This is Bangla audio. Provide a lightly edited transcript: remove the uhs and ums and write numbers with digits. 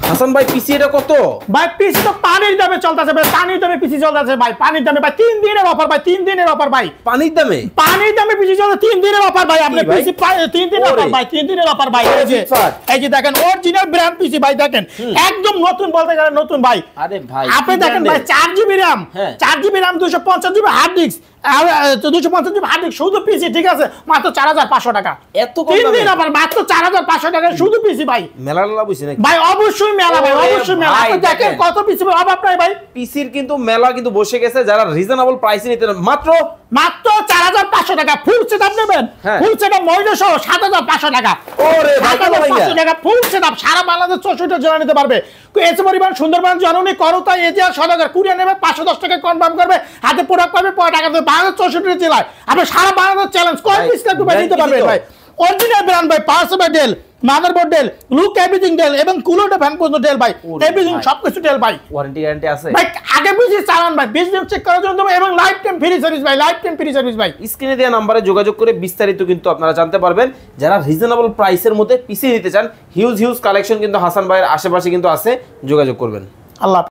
হাসান ভাই পিসি এটা কত ভাই? পিসি তো পানির দামে চলতেছে ভাই, পানির দামে পিসি চলতেছে ভাই, পানির দামে ভাই। 3 দিনের অফার ভাই, 3 দিনের অফার ভাই। পানির দামে? পানির দামে পিসি চলতে 3 দিনের অফার ভাই। আপনি পিসি 3 দিনের অফার ভাই, 3 দিনের অফার ভাই। এই যে দেখেন অরিজিনাল ব্র্যান্ড পিসি ভাই, দেখেন একদম নতুন বলতে গেলে নতুন ভাই। আরে ভাই আপনি দেখেন ভাই 4 GB RAM, 4 GB RAM 250 GB hard disk, 250 GB hard disk শুধু পিসি, ঠিক আছে? মাত্র 4500 টাকা। এত কম 3 দিন আবার মাত্র 4500 টাকা শুধু পিসি ভাই। মেলা লাভ হইছে নাকি ভাই? অবশ্যই মেলা ভাই, অবশ্যই মেলা। আপনি দেখেন কত পিসি অভাব নাই ভাই। পিসির কিন্তু মেলা কিন্তু বসে গেছে, যারা রিজনেবল প্রাইসে নিতে মাত্র 4500 টাকা ফুল সেটআপ নেবেন। ফুল সেটআপ মনিটর সহ 7500 টাকা। ওরে ভাই 7500 টাকা ফুল সেটআপ সারা বাংলাদেশ 64 জেলা নিতে পারবে। এসে পরিমাণ সুন্দরবন জননী করতা এজিআর সদাগর কুরিয়ার নেবে 510 টাকা কনফার্ম করবে, হাতে প্রোডাক্ট পাবে 5 টাকা দেবে। বাংলাদেশ 64 জেলায় আপনি সারা বাংলাদেশ চ্যালেঞ্জ কয় পিস লাগবে ভাই নিতে পারবেন ভাই। অরিজিনাল ব্র্যান্ড ভাই, power Dell, motherboard Dell, look everything Dell এবং কুলার ফ্যান পর্যন্ত ডেল ভাই। এভরিথিং সবকিছু ডেল ভাই। ওয়ারেন্টি গ্যারান্টি আছে ভাই? আগে পিসি চালান ভাই, 20 দিন চেক করার জন্য এবং লাইফ টাইম ফ্রি সার্ভিস ভাই, লাইফ টাইম ফ্রি সার্ভিস ভাই। স্ক্রিনে দেওয়া নম্বরে যোগাযোগ করে বিস্তারিত কিন্তু আপনারা জানতে পারবেন। যারা রিজনেবল প্রাইসের মধ্যে পিসি নিতে চান, হিউজ কালেকশন কিন্তু হাসান ভাইয়ের আশেপাশে কিন্তু আছে, যোগাযোগ করবেন। আল্লাহ।